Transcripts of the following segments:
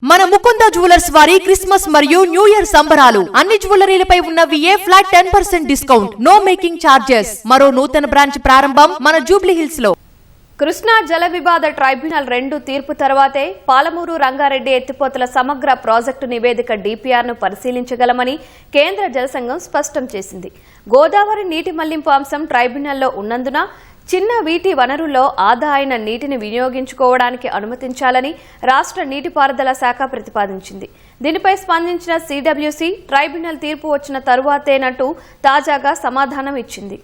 మన ముకుంద జ్యువెలర్స్ వారి క్రిస్మస్ మరియు న్యూ ఇయర్ సంబరాలు అన్ని జ్యువెలరీలపై ఉన్న VA flat 10% discount, no making charges. మరో నూతన బ్రాంచ్ ప్రారంభం మన జూబ్లీ హిల్స్ లో. కృష్ణా జల వివాద ట్రైబ్యునల్ 2 తీర్పు తర్వాతే పాలమూరు రంగారెడ్డి ఎత్తిపోతల సమగ్ర ప్రాజెక్టు నివేదిక డిపిఆర్ను పరిశీలించగలమని కేంద్ర జలసంఘం స్పష్టం చేసింది. గోదావరి నీటి మళ్లింపు అంశం ట్రైబ్యునల్లో ఉన్నందున చిన్న వీటి వనరుల్లో ఆదా అయిన నీటిని వినియోగించుకోవడానికి అనుమతించాలని రాష్ట్ర నీటిపారుదల శాఖ ప్రతిపాదించింది. దీనిపై స్పందించిన సిడబ్ల్యూసి ట్రైబ్యునల్ తీర్పు వచ్చిన తరువాతేనంటూ తాజాగా సమాధానం ఇచ్చింది.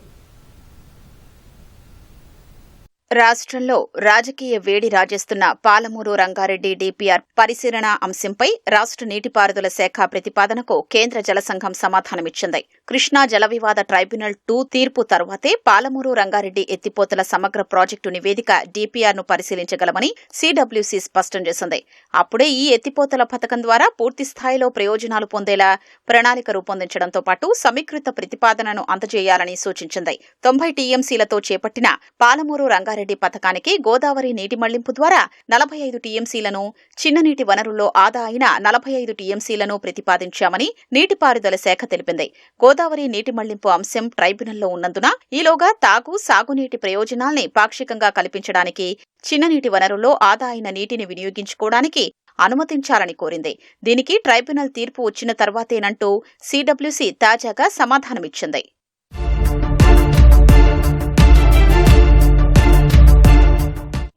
రాష్ట్రంలో రాజకీయ వేడి రాజేస్తున్న పాలమూరు రంగారెడ్డి డిపిఆర్ పరిశీలన అంశంపై రాష్ట్ర నీటిపారుదల శాఖ ప్రతిపాదనకు కేంద్ర జలసంఘం సమాధానమిచ్చింది. కృష్ణా జల వివాద ట్రైబ్యునల్ 2 తీర్పు తరువాతే పాలమూరు రంగారెడ్డి ఎత్తిపోతల సమగ్ర ప్రాజెక్టు నివేదిక డిపిఆర్ను పరిశీలించగలమని సిడబ్ల్యూసి స్పష్టం చేసింది. అప్పుడే ఈ ఎత్తిపోతల పథకం ద్వారా పూర్తిస్థాయిలో ప్రయోజనాలు పొందేలా ప్రణాళిక రూపొందించడంతో పాటు సమీకృత ప్రతిపాదనను అందజేయాలని సూచించింది. 90 టీఎంసీలతో చేపట్టిన పాలమూరు రంగారెడ్డి పథకానికి గోదావరి నీటి మళ్లింపు ద్వారా 45 టీఎంసీలను, చిన్న నీటి వనరుల్లో ఆదా అయిన 45 టీఎంసీలను ప్రతిపాదించామని నీటిపారుదల శాఖ తెలిపింది. గోదావరి నీటి మళ్లింపు అంశం ట్రైబ్యునల్లో ఉన్నందున ఈలోగా తాగు, సాగునీటి ప్రయోజనాల్ని పాక్షికంగా కల్పించడానికి చిన్న నీటి వనరుల్లో ఆదా అయిన నీటిని వినియోగించుకోవడానికి అనుమతించాలని కోరింది. దీనికి ట్రైబ్యునల్ తీర్పు వచ్చిన తర్వాతేనంటూ సిడబ్ల్యూసి తాజాగా సమాధానమిచ్చింది.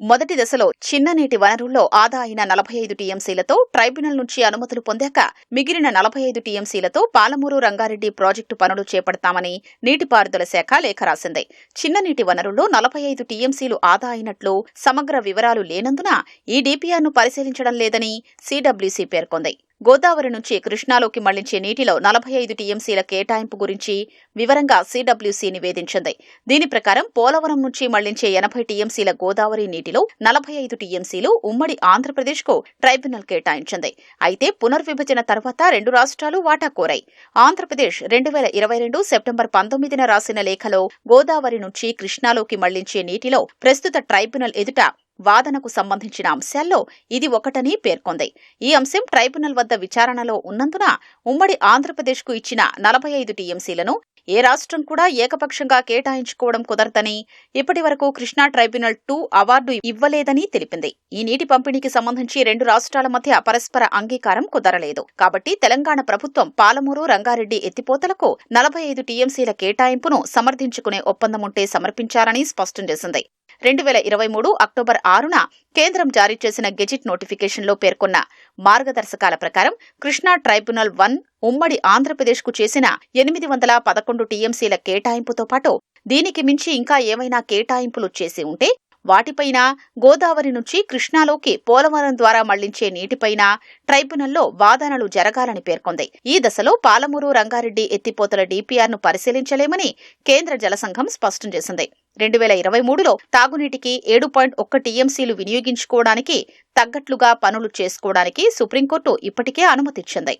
మొదటి దశలో చిన్న నీటి వనరుల్లో ఆదా అయిన 45 టీఎంసీలతో ట్రైబ్యునల్ నుంచి అనుమతులు పొందాక మిగిలిన 45 టీఎంసీలతో పాలమూరు రంగారెడ్డి ప్రాజెక్టు పనులు చేపడతామని నీటిపారుదల శాఖ లేఖ రాసింది. చిన్న నీటి వనరుల్లో 45 టీఎంసీలు ఆదా అయినట్లు సమగ్ర వివరాలు లేనందున ఈ డిపిఆర్ను పరిశీలించడం లేదని సిడబ్ల్యూసి పేర్కొంది. గోదావరి నుంచి కృష్ణాలోకి మళ్లించే నీటిలో 45 టీఎంసీల కేటాయింపు గురించి వివరంగా సిడబ్ల్యూసి నివేదించింది. దీని ప్రకారం పోలవరం నుంచి మళ్లించే 80 టీఎంసీల గోదావరి నీటిలో 45 టీఎంసీలు ఉమ్మడి ఆంధ్రప్రదేశ్కు ట్రైబ్యునల్ కేటాయించింది. అయితే పునర్విభజన తర్వాత 2 రాష్ట్రాలు వాటా కోరాయి. ఆంధ్రప్రదేశ్ 2022 సెప్టెంబర్ 19న రాసిన లేఖలో గోదావరి నుంచి కృష్ణాలోకి మళ్లించే నీటిలో ప్రస్తుత ట్రైబ్యునల్ ఎదుట వాదనకు సంబంధించిన అంశాల్లో ఇది ఒకటని పేర్కొంది. ఈ అంశం ట్రైబ్యునల్ వద్ద విచారణలో ఉన్నందున ఉమ్మడి ఆంధ్రప్రదేశ్కు ఇచ్చిన 45 టీఎంసీలను ఏ రాష్ట్రం కూడా ఏకపక్షంగా కేటాయించుకోవడం కుదరదని, ఇప్పటి వరకు కృష్ణా ట్రైబ్యునల్ 2 అవార్డు ఇవ్వలేదని తెలిపింది. ఈ నీటి పంపిణీకి సంబంధించి 2 రాష్ట్రాల మధ్య పరస్పర అంగీకారం కుదరలేదు. కాబట్టి తెలంగాణ ప్రభుత్వం పాలమూరు రంగారెడ్డి ఎత్తిపోతలకు 45 టీఎంసీల కేటాయింపును సమర్థించుకునే ఒప్పందముంటే సమర్పించాలని స్పష్టం చేసింది. 2023 అక్టోబర్ 6న కేంద్రం జారీ చేసిన గెజిట్ నోటిఫికేషన్లో పేర్కొన్న మార్గదర్శకాల ప్రకారం కృష్ణా ట్రైబ్యునల్ 1 ఉమ్మడి ఆంధ్రప్రదేశ్కు చేసిన 811 టీఎంసీల కేటాయింపుతో పాటు దీనికి మించి ఇంకా ఏమైనా కేటాయింపులు చేసి ఉంటే వాటిపైన గోదావరి నుంచి కృష్ణాలోకి పోలవరం ద్వారా మళ్లించే నీటిపైన ట్రైబ్యునల్లో వాదనలు జరగాలని పేర్కొంది. ఈ దశలో పాలమూరు రంగారెడ్డి ఎత్తిపోతల డిపిఆర్ను పరిశీలించలేమని కేంద్ర జలసంఘం స్పష్టం చేసింది. 2023లో తాగునీటికి 7.1 టీఎంసీలు వినియోగించుకోవడానికి తగ్గట్లుగా పనులు చేసుకోవడానికి సుప్రీంకోర్టు ఇప్పటికే అనుమతిచ్చింది.